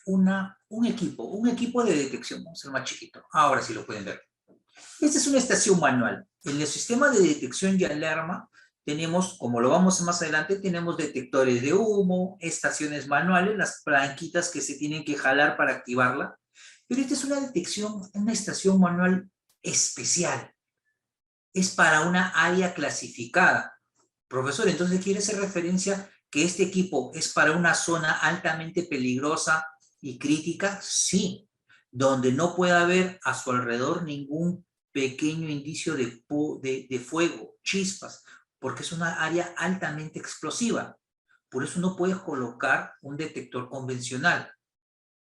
un equipo de detección, vamos a ser más chiquito, ahora sí lo pueden ver. Esta es una estación manual. En el sistema de detección y alarma tenemos, como lo vamos a más adelante, tenemos detectores de humo, estaciones manuales, las palanquitas que se tienen que jalar para activarla. Pero esta es una detección, una estación manual especial. Es para una área clasificada. Profesor, entonces quiere hacer referencia que este equipo es para una zona altamente peligrosa y crítica. Sí, donde no puede haber a su alrededor ningún pequeño indicio de fuego, chispas, porque es una área altamente explosiva. Por eso no puedes colocar un detector convencional.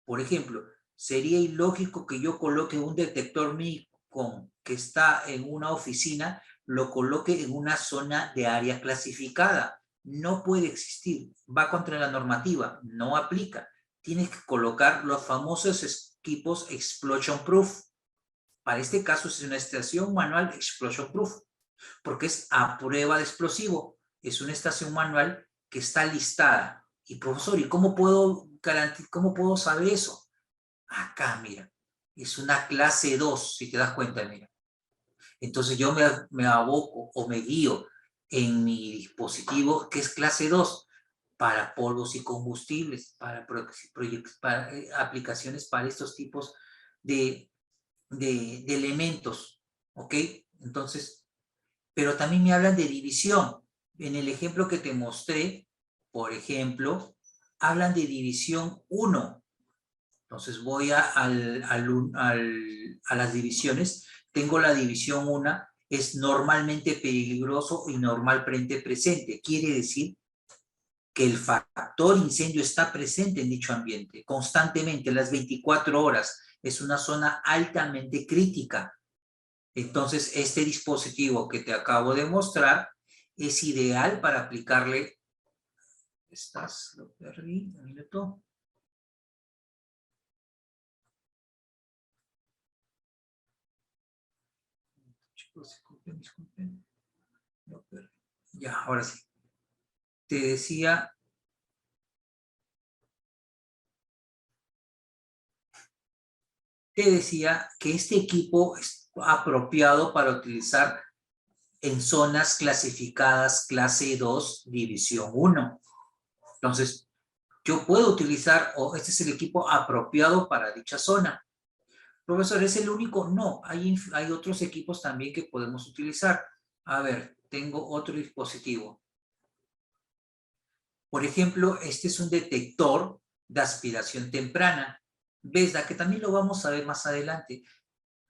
Por ejemplo, sería ilógico que yo coloque un detector MICOM que está en una oficina, lo coloque en una zona de área clasificada. No puede existir, va contra la normativa, no aplica. Tienes que colocar los famosos equipos Explosion Proof. Para este caso es una estación manual Explosion Proof, porque es a prueba de explosivo. Es una estación manual que está listada. Y profesor, ¿y cómo puedo saber eso? Acá, mira, es una clase 2, si te das cuenta, mira. Entonces yo me aboco o me guío en mi dispositivo que es clase 2 para polvos y combustibles, para aplicaciones para estos tipos de, de elementos, ¿ok? Entonces, pero también me hablan de división. En el ejemplo que te mostré, por ejemplo, hablan de división 1. Entonces voy a las divisiones. Tengo la división 1, es normalmente peligroso y normalmente presente. Quiere decir que el factor incendio está presente en dicho ambiente constantemente, las 24 horas. Es una zona altamente crítica. Entonces, este dispositivo que te acabo de mostrar es ideal para aplicarle. Lo perdí, un minuto. Chicos, disculpen. Ya, ahora sí. Te decía que este equipo es apropiado para utilizar en zonas clasificadas clase 2, división 1. Entonces, yo puedo utilizar, o este es el equipo apropiado para dicha zona. Profesor, ¿es el único? No, hay otros equipos también que podemos utilizar. A ver, tengo otro dispositivo. Por ejemplo, este es un detector de aspiración temprana. ¿Ves? Que también lo vamos a ver más adelante.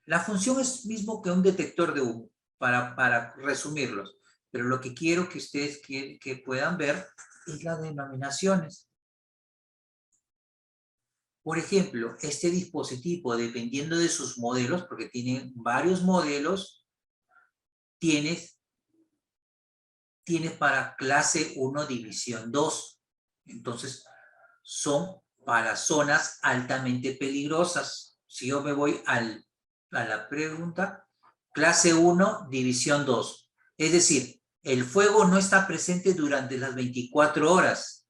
La función es mismo que un detector de humo, para resumirlos. Pero lo que quiero que ustedes que puedan ver es las denominaciones. Por ejemplo, este dispositivo, dependiendo de sus modelos, porque tienen varios modelos, tienes para clase 1, división 2. Entonces, son para zonas altamente peligrosas. Si yo me voy a la pregunta, clase 1, división 2. Es decir, el fuego no está presente durante las 24 horas.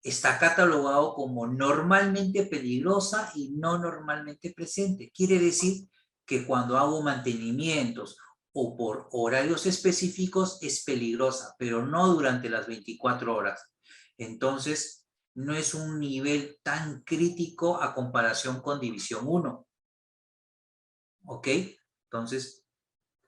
Está catalogado como normalmente peligrosa y no normalmente presente. Quiere decir que cuando hago mantenimientos o por horarios específicos es peligrosa, pero no durante las 24 horas. Entonces, no es un nivel tan crítico a comparación con división 1. ¿Ok? Entonces,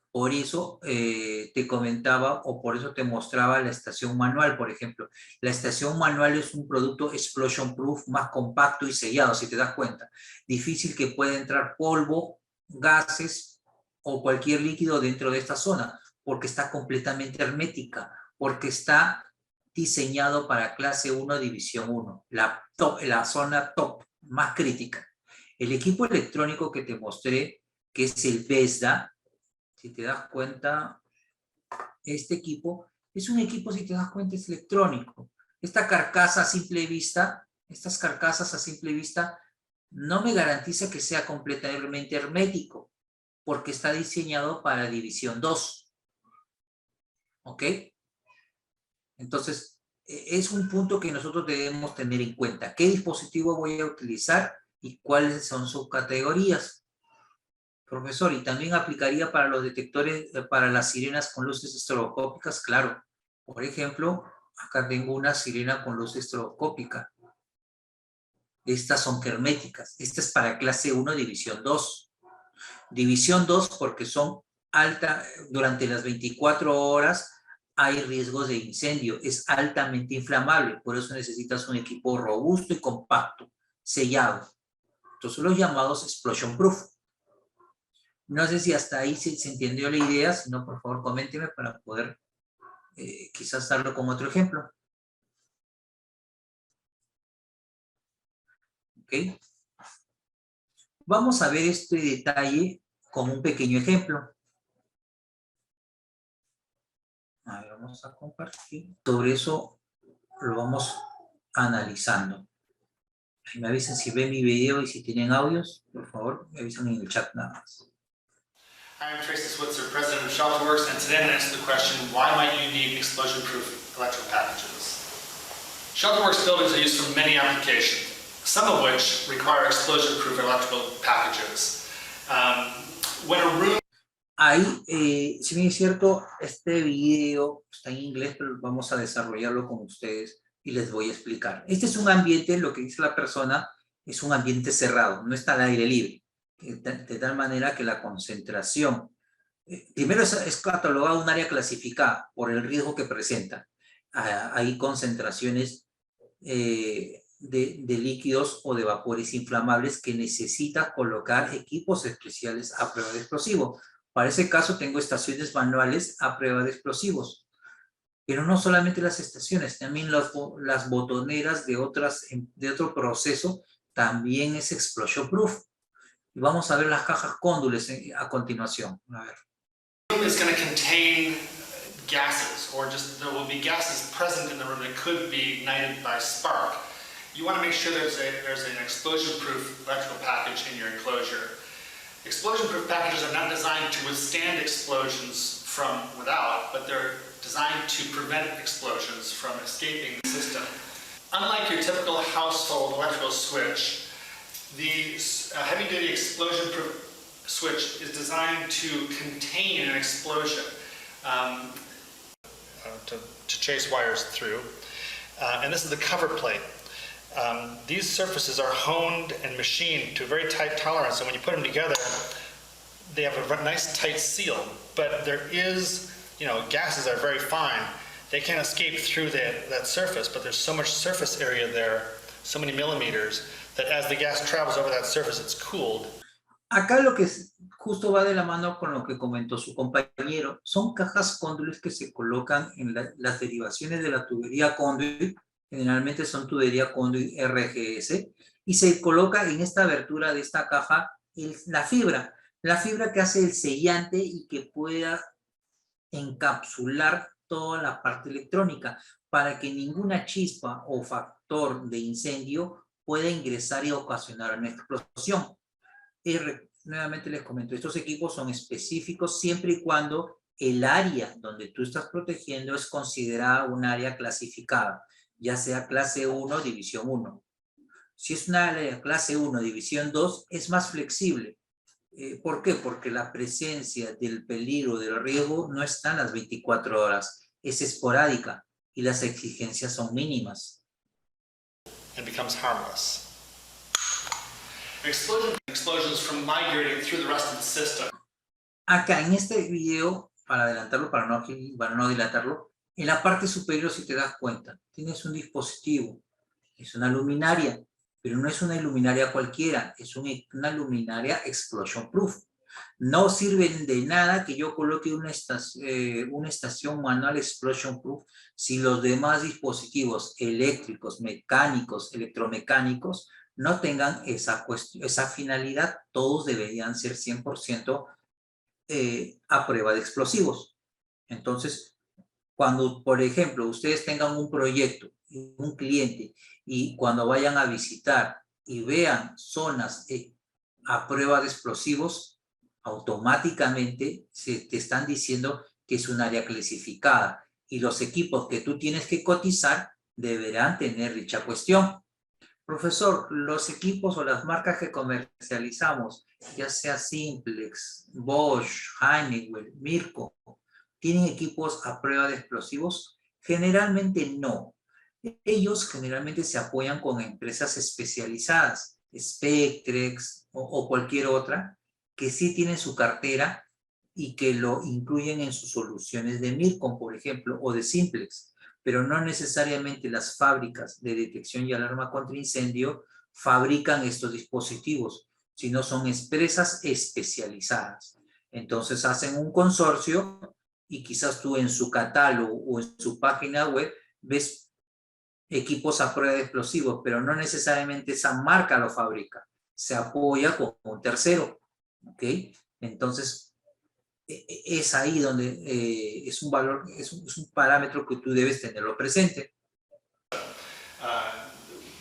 por eso te comentaba o por eso te mostraba la estación manual, por ejemplo. La estación manual es un producto explosion proof más compacto y sellado, si te das cuenta. Difícil que pueda entrar polvo, gases o cualquier líquido dentro de esta zona, porque está completamente hermética, porque está diseñado para clase 1, división 1, la zona top, más crítica. El equipo electrónico que te mostré, que es el BESDA, si te das cuenta, este equipo es un equipo, si te das cuenta, es electrónico. Esta carcasa a simple vista, estas carcasas a simple vista, no me garantiza que sea completamente hermético, porque está diseñado para división 2. ¿Ok? Entonces, es un punto que nosotros debemos tener en cuenta. ¿Qué dispositivo voy a utilizar y cuáles son sus categorías? Profesor, ¿y también aplicaría para los detectores, para las sirenas con luces estroboscópicas? Claro. Por ejemplo, acá tengo una sirena con luz estroboscópica. Estas son herméticas. Esta es para clase 1, división 2. División 2 porque son alta, durante las 24 horas hay riesgos de incendio. Es altamente inflamable. Por eso necesitas un equipo robusto y compacto, sellado. Entonces los llamados explosion proof. No sé si hasta ahí se entendió la idea, si no, por favor, coménteme para poder quizás darlo como otro ejemplo. ¿Ok? Vamos a ver este detalle con un pequeño ejemplo. A ver, vamos a compartir. Sobre eso lo vamos analizando. Ahí me avisan si ven mi video y si tienen audios, por favor, me avisan en el chat nada más. Hi, I'm Tracy Switzer, president of ShelterWorks, and today I'm going to answer the question, why might you need explosion-proof electrical packages? ShelterWorks buildings are used for many applications, some of which require explosion-proof electrical packages. When a room... Ahí, si bien es cierto, este video está en inglés, pero vamos a desarrollarlo con ustedes y les voy a explicar. Este es un ambiente, lo que dice la persona, es un ambiente cerrado, no está al aire libre. De tal manera que la concentración, primero es catalogado un área clasificada por el riesgo que presenta. Hay concentraciones de líquidos o de vapores inflamables que necesita colocar equipos especiales a prueba de explosivos. Para ese caso tengo estaciones manuales a prueba de explosivos. Pero no solamente las estaciones, también las botoneras de otro proceso también es explosion proof. Y vamos a ver las cajas cóndules a continuación. A ver. The room is going to contain gases, or just there will be gases present in the room that could be ignited by spark. You want to make sure there's an explosion-proof electrical package in your enclosure. Explosion-proof packages are not designed to withstand explosions from without, but they're designed to prevent explosions from escaping the system. Unlike your typical household electrical switch, the heavy-duty explosion-proof switch is designed to contain an explosion, to chase wires through. And this is the cover plate. These surfaces are honed and machined to a very tight tolerance, and when you put them together, they have a nice tight seal. But there is, gases are very fine. They can't escape through that surface, but there's so much surface area there, so many millimeters, that as the gas travels over that surface, it's cooled. Acá lo que justo va de la mano con lo que comentó su compañero, son cajas conduit que se colocan en las derivaciones de la tubería conduit, generalmente son tubería conduit RGS, y se coloca en esta abertura de esta caja la fibra que hace el sellante y que pueda encapsular toda la parte electrónica para que ninguna chispa o factor de incendio pueda ingresar y ocasionar una explosión. Nuevamente les comento, estos equipos son específicos siempre y cuando el área donde tú estás protegiendo es considerada un área clasificada, ya sea clase 1, división 1. Si es una área clase 1, división 2, es más flexible. ¿Por qué? Porque la presencia del peligro, del riesgo, no está en las 24 horas, es esporádica y las exigencias son mínimas. And becomes harmless. Explosions from migrating through the rest of the system. Acá en este video, para adelantarlo, para no dilatarlo, en la parte superior, si te das cuenta, tienes un dispositivo, es una luminaria, pero no es una luminaria cualquiera, es una luminaria explosion proof. No sirve de nada que yo coloque una estación manual explosion proof si los demás dispositivos eléctricos, mecánicos, electromecánicos no tengan esa finalidad. Todos deberían ser 100% a prueba de explosivos. Entonces, cuando, por ejemplo, ustedes tengan un proyecto, un cliente, y cuando vayan a visitar y vean zonas a prueba de explosivos, automáticamente te están diciendo que es un área clasificada y los equipos que tú tienes que cotizar deberán tener dicha cuestión. Profesor, los equipos o las marcas que comercializamos, ya sea Simplex, Bosch, Honeywell, Mirko, ¿tienen equipos a prueba de explosivos? Generalmente no. Ellos generalmente se apoyan con empresas especializadas, Spectrex o cualquier otra, que sí tienen su cartera y que lo incluyen en sus soluciones de Mircom, por ejemplo, o de Simplex, pero no necesariamente las fábricas de detección y alarma contra incendio fabrican estos dispositivos, sino son empresas especializadas. Entonces hacen un consorcio y quizás tú en su catálogo o en su página web ves equipos a prueba de explosivos, pero no necesariamente esa marca lo fabrica, se apoya con un tercero, ¿ok? Entonces, es ahí donde es un valor, es un parámetro que tú debes tenerlo presente.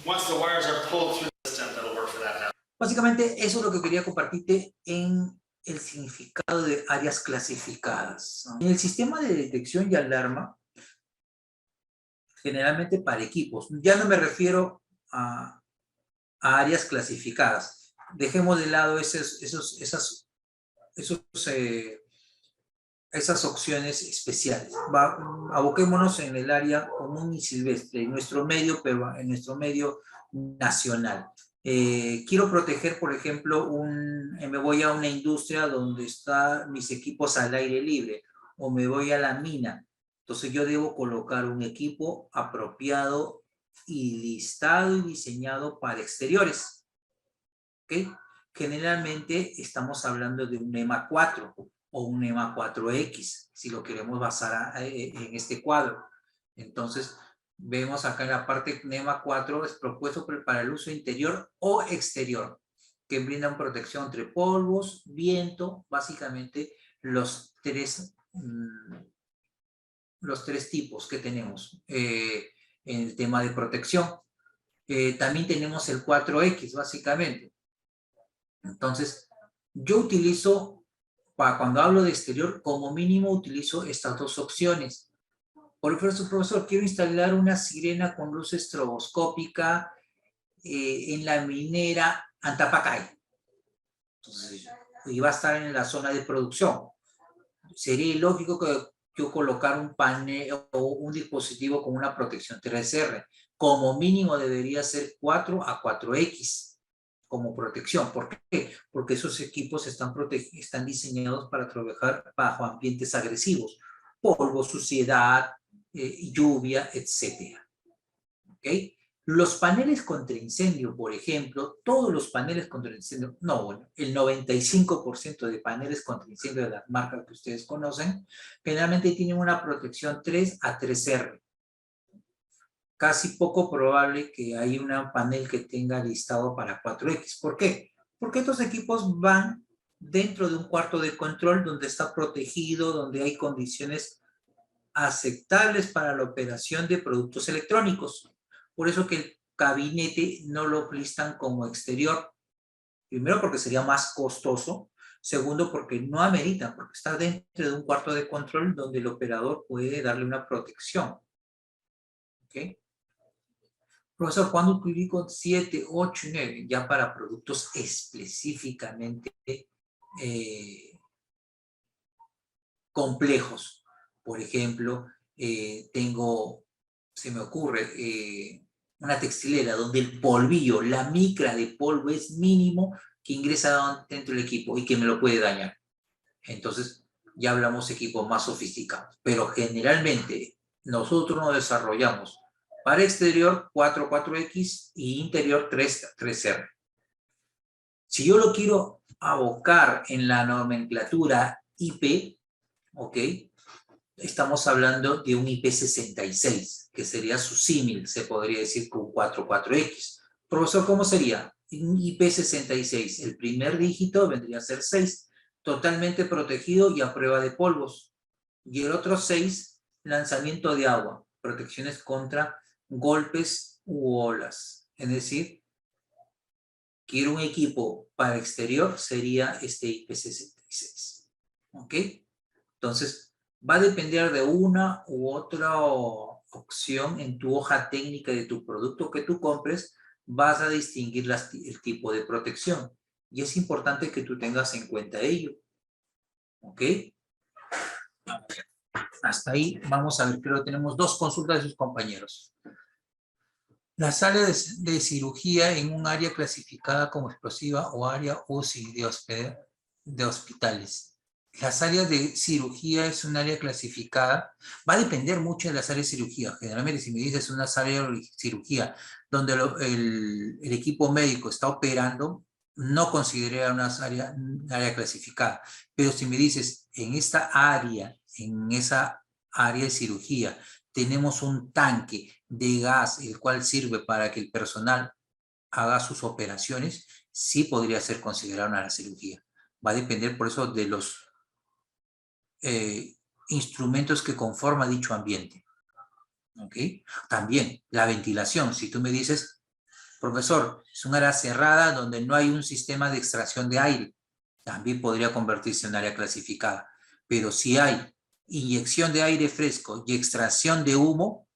Once the wires are pulled through the system, that'll work for that. Básicamente, eso es lo que quería compartirte en el significado de áreas clasificadas. En el sistema de detección y alarma, generalmente para equipos, ya no me refiero a áreas clasificadas. Dejemos de lado esas opciones especiales. Aboquémonos en el área común y silvestre, en nuestro medio nacional. Quiero proteger, por ejemplo, me voy a una industria donde están mis equipos al aire libre, o me voy a la mina. Entonces yo debo colocar un equipo apropiado y listado y diseñado para exteriores. ¿Okay? Generalmente estamos hablando de un NEMA 4 o un NEMA 4X, si lo queremos basar en este cuadro. Entonces, vemos acá en la parte NEMA 4 es propuesto para el uso interior o exterior, que brindan protección entre polvos, viento, básicamente los tres tipos que tenemos en el tema de protección. También tenemos el 4X, básicamente. Entonces, yo utilizo, cuando hablo de exterior, como mínimo utilizo estas dos opciones. Por ejemplo, profesor, quiero instalar una sirena con luz estroboscópica en la minera Antapacay. Entonces, y va a estar en la zona de producción. Sería ilógico que yo colocar un panel o un dispositivo con una protección 3R. Como mínimo debería ser 4 a 4X como protección. ¿Por qué? Porque esos equipos están diseñados para trabajar bajo ambientes agresivos. Polvo, suciedad, lluvia, etc. ¿Ok? Los paneles contra incendio, por ejemplo, todos los paneles contra incendio, no, bueno, el 95% de paneles contra incendio de las marcas que ustedes conocen, generalmente tienen una protección 3 a 3R. Casi poco probable que haya un panel que tenga listado para 4X. ¿Por qué? Porque estos equipos van dentro de un cuarto de control donde está protegido, donde hay condiciones aceptables para la operación de productos electrónicos. Por eso que el gabinete no lo listan como exterior. Primero, porque sería más costoso. Segundo, porque no amerita, porque está dentro de un cuarto de control donde el operador puede darle una protección. ¿Ok? Profesor, ¿cuándo publico 7, 8 y 9? Ya para productos específicamente complejos. Por ejemplo, se me ocurre, una textilera donde el polvillo, la micra de polvo es mínimo que ingresa dentro del equipo y que me lo puede dañar. Entonces, ya hablamos de equipos más sofisticados. Pero generalmente nosotros nos desarrollamos para exterior 4x y interior 3R. Si yo lo quiero abocar en la nomenclatura IP, ¿ok? Estamos hablando de un IP66, que sería su símil, se podría decir con 4x. Profesor, ¿cómo sería? Un IP66, el primer dígito vendría a ser 6, totalmente protegido y a prueba de polvos. Y el otro 6, lanzamiento de agua, protecciones contra golpes u olas. Es decir, quiero un equipo para exterior, sería este IP66. ¿Ok? Entonces, va a depender de una u otra opción en tu hoja técnica de tu producto que tú compres, vas a distinguir el tipo de protección. Y es importante que tú tengas en cuenta ello. ¿Ok? Hasta ahí vamos a ver, creo que tenemos 2 consultas de sus compañeros. Las áreas de cirugía en un área clasificada como explosiva o área UCI de hospitales. Las áreas de cirugía es un área clasificada, va a depender mucho de las áreas de cirugía. Generalmente si me dices una área de cirugía donde el equipo médico está operando, no consideraría una área clasificada. Pero si me dices en esta área, en esa área de cirugía, tenemos un tanque de gas, el cual sirve para que el personal haga sus operaciones, sí podría ser considerado una cirugía. Va a depender por eso de los instrumentos que conforman dicho ambiente. ¿Ok? También la ventilación. Si tú me dices, profesor, es un área cerrada donde no hay un sistema de extracción de aire, también podría convertirse en un área clasificada. Pero si hay inyección de aire fresco y extracción de humo,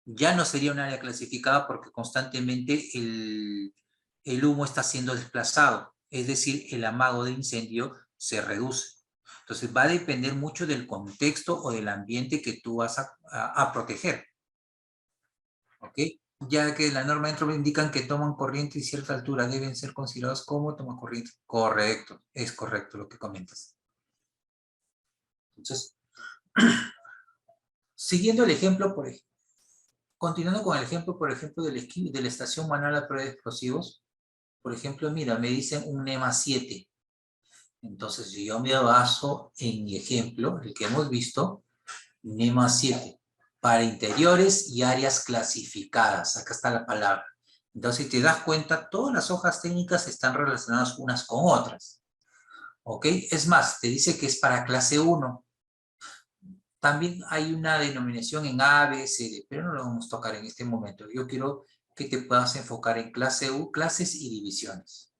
ya no sería un área clasificada porque constantemente el humo está siendo desplazado, es decir, el amago de incendio se reduce. Entonces va a depender mucho del contexto o del ambiente que tú vas a proteger. ¿Ok? Ya que la norma dentro indican que toman corriente y cierta altura deben ser considerados como tomacorriente. Correcto, es correcto lo que comentas. Entonces, siguiendo el ejemplo, continuando con el ejemplo, por ejemplo, de la estación manual a prueba de explosivos, por ejemplo, mira, me dicen un NEMA 7. Entonces, si yo me baso en mi ejemplo, el que hemos visto, NEMA 7, para interiores y áreas clasificadas. Acá está la palabra. Entonces, si te das cuenta, todas las hojas técnicas están relacionadas unas con otras. ¿Ok? Es más, te dice que es para clase 1. También hay una denominación en A, B, C, D, pero no lo vamos a tocar en este momento. Yo quiero que te puedas enfocar en clase U, clases y divisiones.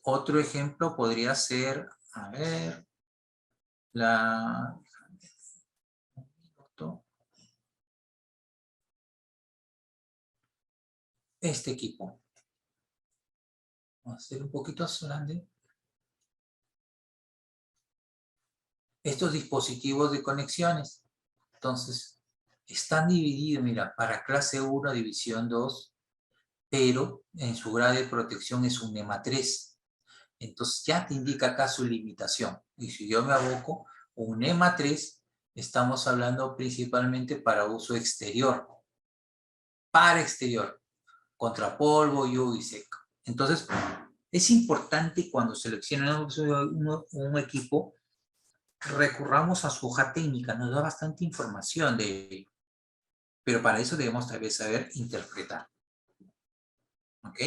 Otro ejemplo podría ser, a ver, este equipo. Vamos a hacer un poquito más grande. Estos dispositivos de conexiones. Entonces, están divididos, mira, para clase 1, división 2, pero en su grado de protección es un NEMA 3. Entonces ya te indica acá su limitación. Y si yo me aboco un NEMA 3, estamos hablando principalmente para uso exterior. Para exterior, contra polvo, lluvia y seco. Entonces, es importante cuando seleccionamos un equipo, recurramos a su hoja técnica, nos da bastante información de ello. Pero para eso debemos tal vez saber interpretar. ¿Ok?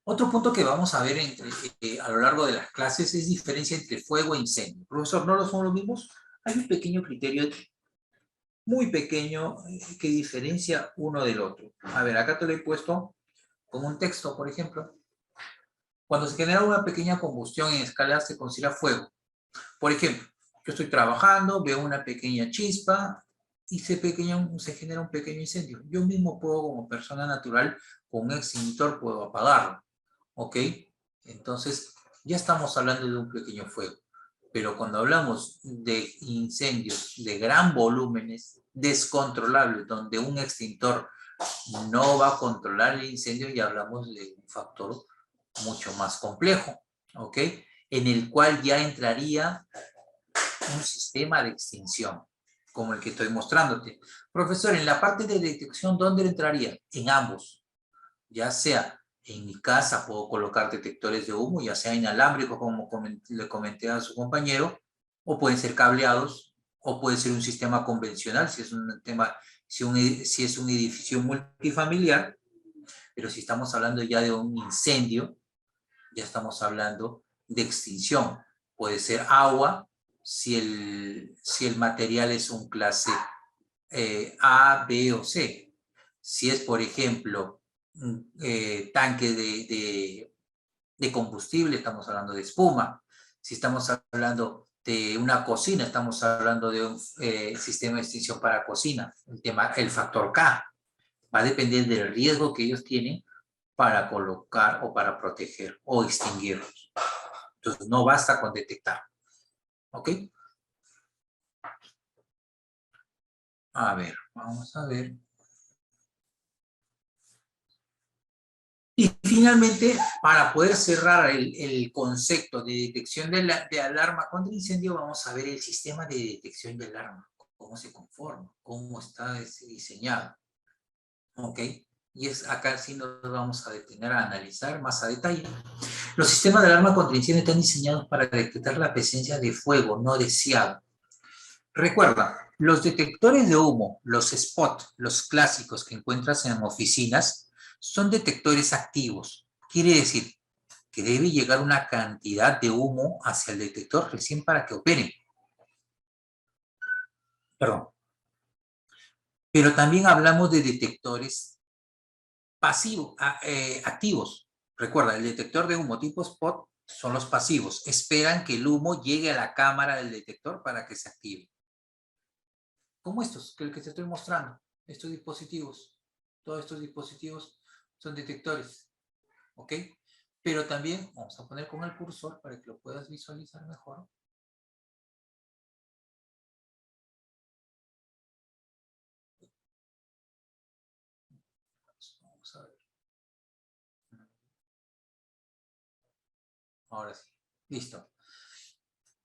Otro punto que vamos a ver a lo largo de las clases es diferencia entre fuego e incendio. Profesor, ¿no son los mismos? Hay un pequeño criterio muy pequeño que diferencia uno del otro. A ver, acá te lo he puesto con un texto, por ejemplo. Cuando se genera una pequeña combustión en escala se considera fuego. Por ejemplo, yo estoy trabajando, veo una pequeña chispa y se genera un pequeño incendio. Yo mismo puedo, como persona natural, con un extintor puedo apagarlo. ¿Ok? Entonces, ya estamos hablando de un pequeño fuego. Pero cuando hablamos de incendios de gran volúmenes, descontrolables, donde un extintor no va a controlar el incendio, ya hablamos de un factor mucho más complejo, ¿ok? En el cual ya entraría un sistema de extinción, como el que estoy mostrándote. Profesor, en la parte de detección, ¿dónde entraría? En ambos. Ya sea en mi casa puedo colocar detectores de humo, ya sea inalámbricos, como le comenté a su compañero, o pueden ser cableados, o puede ser un sistema convencional, si es un edificio multifamiliar, pero si estamos hablando ya de un incendio, ya estamos hablando de extinción. Puede ser agua, si el material es un clase A, B o C. Si es, por ejemplo, tanque de combustible, estamos hablando de espuma. Si estamos hablando de una cocina, estamos hablando de un sistema de extinción para cocina. El factor K va a depender del riesgo que ellos tienen para colocar o para proteger o extinguirlos. Entonces, no basta con detectar. ¿Ok? A ver, vamos a ver. Y finalmente, para poder cerrar el concepto de detección de alarma contra incendio, vamos a ver el sistema de detección de alarma, cómo se conforma, cómo está diseñado. ¿Ok? Y acá sí nos vamos a detener a analizar más a detalle. Los sistemas de alarma contra incendio están diseñados para detectar la presencia de fuego no deseado. Recuerda, los detectores de humo, los spot, los clásicos que encuentras en oficinas, son detectores activos. Quiere decir que debe llegar una cantidad de humo hacia el detector recién para que opere. Perdón. Pero también hablamos de detectores pasivos, activos. Recuerda, el detector de humo tipo spot son los pasivos. Esperan que el humo llegue a la cámara del detector para que se active. Como estos, que te estoy mostrando. Estos dispositivos. Todos estos dispositivos son detectores. ¿Ok? Pero también vamos a poner con el cursor para que lo puedas visualizar mejor. Vamos a ver. Ahora sí. Listo.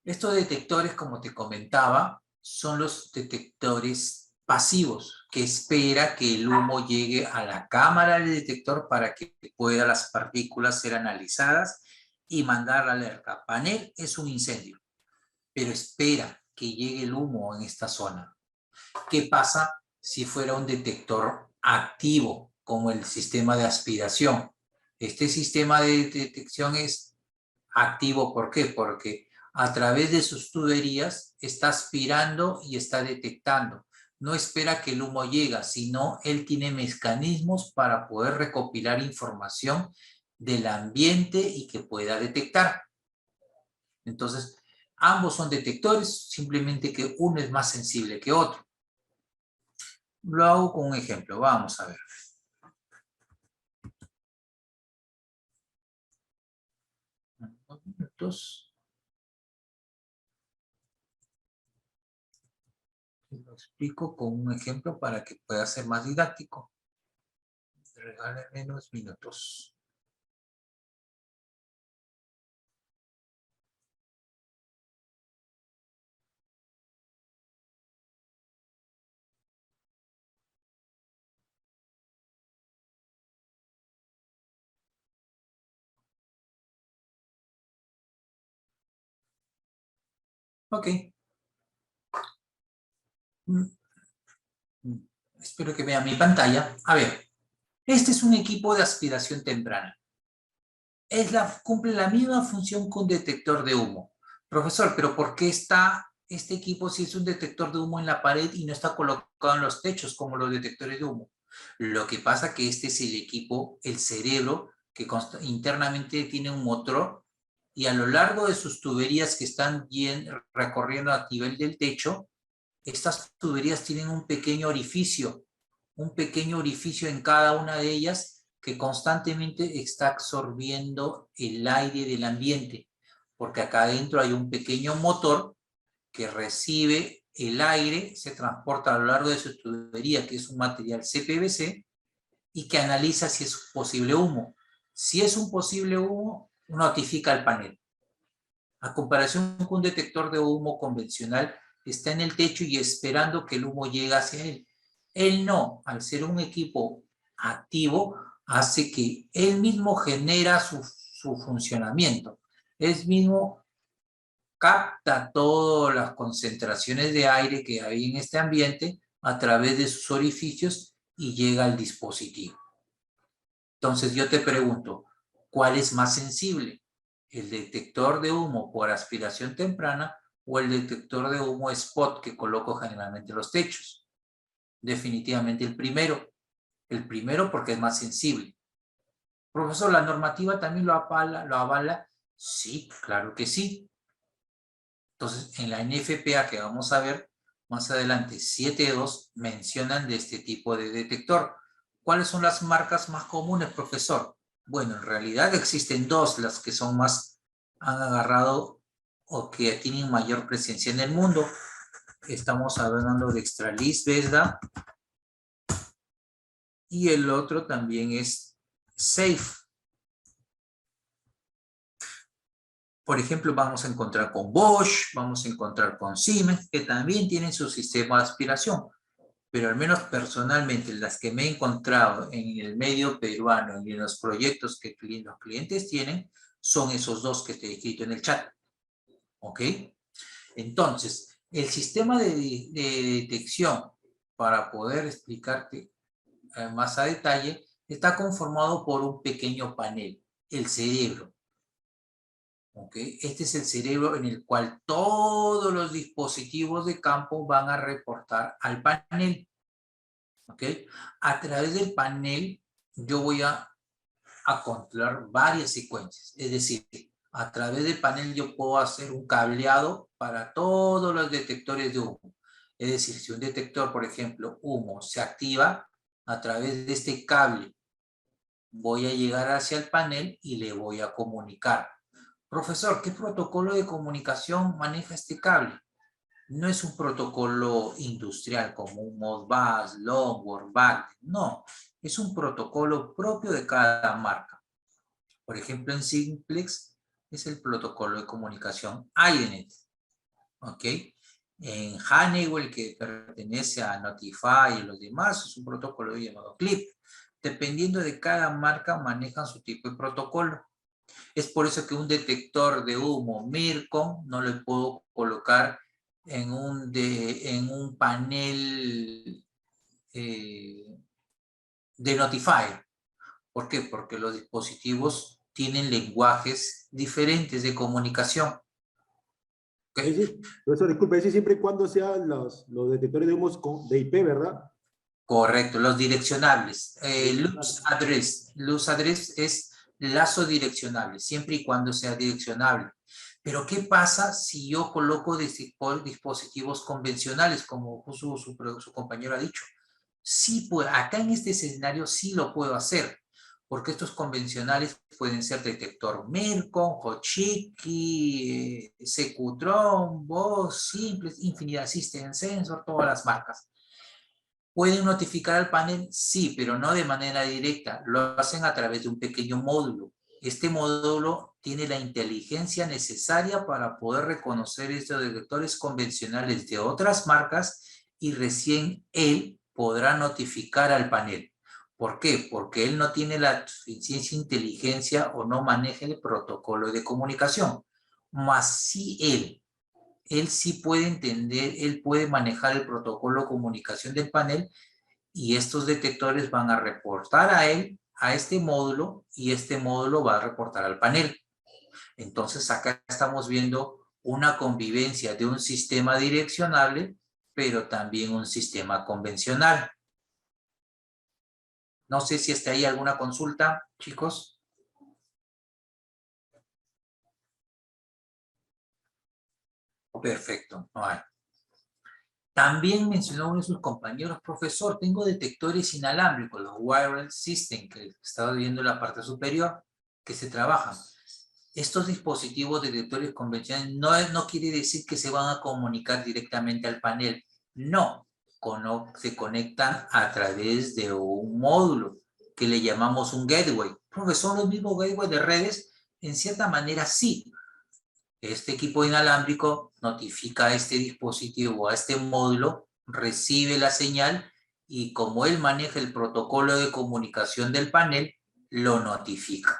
Estos detectores, como te comentaba, son los detectores pasivos, que espera que el humo llegue a la cámara del detector para que puedan las partículas ser analizadas y mandar la alerta. Panel es un incendio, pero espera que llegue el humo en esta zona. ¿Qué pasa si fuera un detector activo, como el sistema de aspiración? Este sistema de detección es activo, ¿por qué? Porque a través de sus tuberías está aspirando y está detectando. No espera que el humo llegue, sino él tiene mecanismos para poder recopilar información del ambiente y que pueda detectar. Entonces, ambos son detectores, simplemente que uno es más sensible que otro. Lo hago con un ejemplo, vamos a ver. Unos minutos. Lo explico con un ejemplo para que pueda ser más didáctico. Regálenme unos minutos. Ok. Espero que vean mi pantalla. A ver, este es un equipo de aspiración temprana. Cumple la misma función que un detector de humo. Profesor, pero ¿por qué está este equipo si es un detector de humo en la pared y no está colocado en los techos como los detectores de humo? Lo que pasa es que este es el equipo, el cerebro, que internamente tiene un motor y a lo largo de sus tuberías que están recorriendo a nivel del techo, estas tuberías tienen un pequeño orificio en cada una de ellas que constantemente está absorbiendo el aire del ambiente, porque acá adentro hay un pequeño motor que recibe el aire, se transporta a lo largo de su tubería, que es un material CPVC, y que analiza si es posible humo. Si es un posible humo, notifica al panel. A comparación con un detector de humo convencional, está en el techo y esperando que el humo llegue hacia él. Él no, al ser un equipo activo, hace que él mismo genera su funcionamiento. Él mismo capta todas las concentraciones de aire que hay en este ambiente a través de sus orificios y llega al dispositivo. Entonces yo te pregunto, ¿cuál es más sensible? ¿El detector de humo por aspiración temprana o el detector de humo spot que coloco generalmente en los techos? Definitivamente el primero. El primero porque es más sensible. Profesor, ¿la normativa también lo avala? Sí, claro que sí. Entonces, en la NFPA que vamos a ver más adelante, 7.2, mencionan de este tipo de detector. ¿Cuáles son las marcas más comunes, profesor? Bueno, en realidad existen dos, las que son más, han agarrado o que tienen mayor presencia en el mundo. Estamos hablando de Extralis, Vesda, y el otro también es Safe. Por ejemplo, vamos a encontrar con Bosch, vamos a encontrar con Siemens, que también tienen su sistema de aspiración. Pero al menos personalmente, las que me he encontrado en el medio peruano y en los proyectos que los clientes tienen, son esos dos que te he escrito en el chat. ¿Ok? Entonces, el sistema de detección, para poder explicarte más a detalle, está conformado por un pequeño panel, el cerebro. ¿Ok? Este es el cerebro en el cual todos los dispositivos de campo van a reportar al panel. ¿Ok? A través del panel yo voy a controlar varias secuencias. Es decir, a través del panel yo puedo hacer un cableado para todos los detectores de humo. Es decir, si un detector, por ejemplo, humo, se activa, a través de este cable voy a llegar hacia el panel y le voy a comunicar. Profesor, ¿qué protocolo de comunicación maneja este cable? No es un protocolo industrial como un Modbus, Longboard, BACT, no. Es un protocolo propio de cada marca. Por ejemplo, en Simplex es el protocolo de comunicación IDNet, ¿ok? En Honeywell, que pertenece a Notify y los demás, es un protocolo llamado CLIP. Dependiendo de cada marca, manejan su tipo de protocolo. Es por eso que un detector de humo Mircon no le puedo colocar en un panel de Notifier. ¿Por qué? Porque los dispositivos tienen lenguajes diferentes de comunicación. ¿Okay? Profesor, disculpe, ese siempre y cuando sean los detectores de humos de IP, ¿verdad? Correcto, los direccionables. Luz address es lazo direccionable, siempre y cuando sea direccionable. Pero ¿qué pasa si yo coloco dispositivos convencionales, como su compañero ha dicho? Sí, pues acá en este escenario sí lo puedo hacer, porque estos convencionales pueden ser detector Mircon, Hochiki, Secutron, Bosch, Simplex, Infinidad System Sensor, todas las marcas. ¿Pueden notificar al panel? Sí, pero no de manera directa. Lo hacen a través de un pequeño módulo. Este módulo tiene la inteligencia necesaria para poder reconocer estos detectores convencionales de otras marcas y recién él podrá notificar al panel. ¿Por qué? Porque él no tiene la suficiente inteligencia o no maneja el protocolo de comunicación. Mas sí él sí puede entender, él puede manejar el protocolo de comunicación del panel y estos detectores van a reportar a él, a este módulo, y este módulo va a reportar al panel. Entonces acá estamos viendo una convivencia de un sistema direccionable, pero también un sistema convencional. No sé si hasta ahí alguna consulta, chicos. Perfecto, no hay. También mencionó uno de sus compañeros, profesor, tengo detectores inalámbricos, los wireless system, que estaba viendo en la parte superior, que se trabajan. Estos dispositivos detectores convencionales no quiere decir que se van a comunicar directamente al panel. No, se conectan a través de un módulo que le llamamos un gateway. Profesor, los mismos gateway de redes, en cierta manera sí. Este equipo inalámbrico notifica a este dispositivo, a este módulo, recibe la señal y como él maneja el protocolo de comunicación del panel, lo notifica.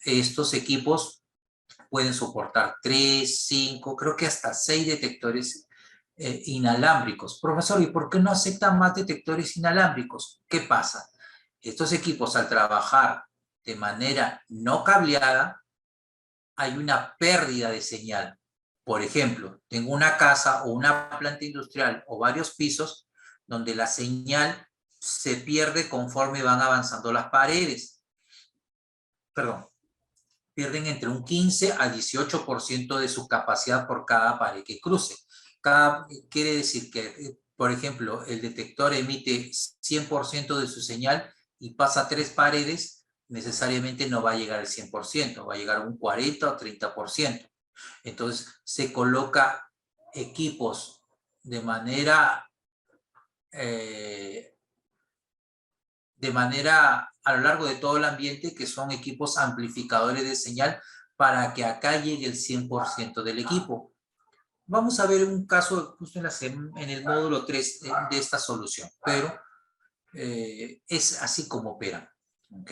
Estos equipos pueden soportar 3, 5, creo que hasta 6 detectores inalámbricos. Profesor, ¿y por qué no aceptan más detectores inalámbricos? ¿Qué pasa? Estos equipos al trabajar de manera no cableada, hay una pérdida de señal. Por ejemplo, tengo una casa o una planta industrial o varios pisos donde la señal se pierde conforme van avanzando las paredes. Perdón, pierden entre un 15 al 18% de su capacidad por cada pared que cruce. Quiere decir que, por ejemplo, el detector emite 100% de su señal y pasa 3 paredes, necesariamente no va a llegar al 100%, va a llegar a un 40 o 30%. Entonces, se coloca equipos de manera a lo largo de todo el ambiente, que son equipos amplificadores de señal para que acá llegue el 100% del equipo. Vamos a ver un caso justo en el módulo 3 de esta solución, pero es así como opera, ¿ok?